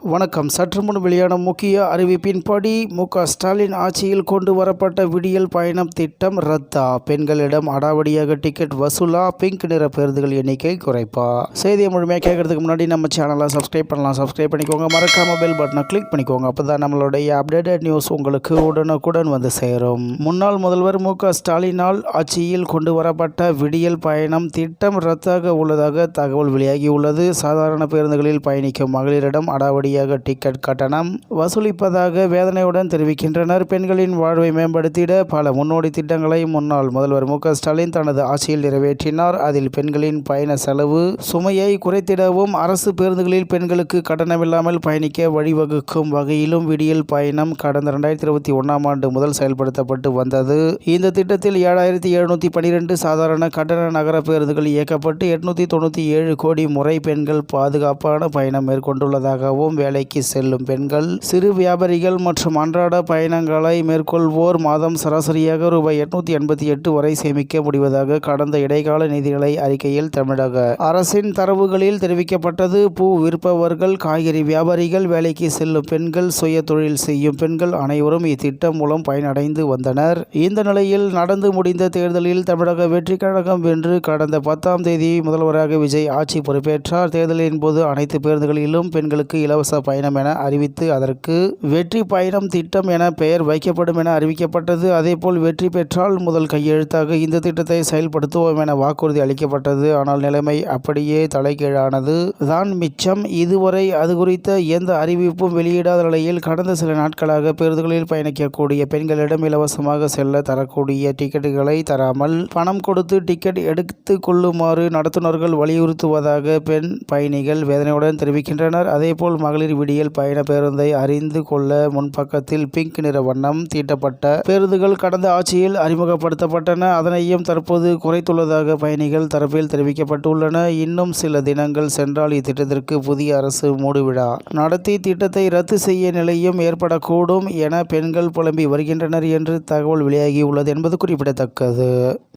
வணக்கம். சற்று முன் வெளியான முக்கிய அறிவிப்பின்படி ஸ்டாலின் ஆட்சியில் கொண்டு வரப்பட்ட விடியல் பயணம் திட்டம் ரத்தா? பெண்களிடம் அடாவடியாக டிக்கெட் வசூலா? பிங்க் நிற பேருந்துகள் எண்ணிக்கை குறைப்பா? செய்தியை முழுமையாக கேட்கறதுக்கு முன்னாடி நம்ம சேனலை சப்ஸ்கிரைப் பண்ணலாம். சப்ஸ்கிரைப் பண்ணிக்கோங்க. மறக்காம பெல் பட்டனை கிளிக் பண்ணிக்கோங்க. அப்பதான் நம்மளுடைய அப்டேட்டட் நியூஸ் உங்களுக்கு உடனுக்குடன் வந்து சேரும். முன்னாள் முதல்வர் ஸ்டாலினால் ஆட்சியில் கொண்டு வரப்பட்ட விடியல் பயணம் திட்டம் ரத்தாக உள்ளதாக தகவல் வெளியாகியுள்ளது. சாதாரண பேருந்துகளில் பயணிக்கும் மகளிரிடம் அடாவடி டிக்கெட் கட்டணம் வசூலிப்பதாக வேதனையுடன் தெரிவிக்கின்றனர். பெண்களின் வாழ்வை மேம்படுத்திட பல முன்னோடி திட்டங்களை முன்னாள் முதல்வர் ஸ்டாலின் தனது ஆட்சியில் நிறைவேற்றினார். அதில் பெண்களின் பயண செலவு சுமையை குறைத்திடவும் அரசு பேருந்துகளில் பெண்களுக்கு கட்டணமில்லாமல் பயணிக்க வழிவகுக்கும் வகையிலும் விடியல் பயணம் கடந்த 2021ஆம் ஆண்டு முதல் செயல்படுத்தப்பட்டு வந்தது. இந்த திட்டத்தில் 7712 சாதாரண கட்டண நகர பேருந்துகள் இயக்கப்பட்டு 897 கோடி முறை பெண்கள் பாதுகாப்பான பயணம் மேற்கொண்டுள்ளதாகவும் வேலைக்கு செல்லும் பெண்கள், சிறு வியாபாரிகள் மற்றும் அன்றாட பயணங்களை மேற்கொள்வோர் மாதம் சராசரியாக ரூபாய் 888 வரை சேமிக்க முடிவதாக கடந்த இடைக்கால நிதிநிலை அறிக்கையில் தமிழக அரசின் தரவுகளில் தெரிவிக்கப்பட்டது. பூ விற்பவர்கள், காய்கறி வியாபாரிகள், வேலைக்கு செல்லும் பெண்கள், சுய தொழில் செய்யும் பெண்கள் அனைவரும் இத்திட்டம் மூலம் பயனடைந்து வந்தனர். இந்த நிலையில் நடந்து முடிந்த தேர்தலில் தமிழக வெற்றி கழகம் வென்று கடந்த 10ஆம் தேதி முதல்வராக விஜய் ஆட்சி பொறுப்பேற்றார். தேர்தலின் போது அனைத்து பேருந்துகளிலும் பெண்களுக்கு இலவச பயணம் என அறிவித்து அதற்கு வெற்றி பயணம் திட்டம் என பெயர் வைக்கப்படும் என அறிவிக்கப்பட்டது. அதேபோல் வெற்றி பெற்றால் முதல் கையெழுத்தாக இந்த திட்டத்தை செயல்படுத்துவோம் என வாக்குறுதி அளிக்கப்பட்டது. ஆனால் நிலைமை அப்படியே தலைகீழானது தான் மிச்சம். இதுவரை அது குறித்த எந்த அறிவிப்பும் வெளியிடாத நிலையில் கடந்த சில நாட்களாக பேருந்துகளில் பயணிக்கக்கூடிய பெண்களிடம் இலவசமாக செல்ல தரக்கூடிய டிக்கெட்டுகளை தராமல் பணம் கொடுத்து டிக்கெட் எடுத்து கொள்ளுமாறு நடத்துனர்கள் வலியுறுத்துவதாக பெண் பயணிகள் வேதனையுடன் தெரிவிக்கின்றனர். அதேபோல் மகளிர் விடியல் பயண பேருந்தை அறிந்து கொள்ள முன்பக்கத்தில் பிங்க் நிற வண்ணம் தீட்டப்பட்ட பேருந்துகள் கடந்த ஆட்சியில் அறிமுகப்படுத்தப்பட்டன. அதனையும் தற்போது குறைத்துள்ளதாக பயணிகள் தரப்பில் தெரிவிக்கப்பட்டுள்ளன. இன்னும் சில தினங்கள் சென்றால் இத்திட்டத்திற்கு புதிய அரசு மூடுவிழா நடத்தி திட்டத்தை ரத்து செய்ய நிலையும் ஏற்படக்கூடும் என பெண்கள் புலம்பி வருகின்றனர் என்று தகவல் வெளியாகியுள்ளது என்பது குறிப்பிடத்தக்கது.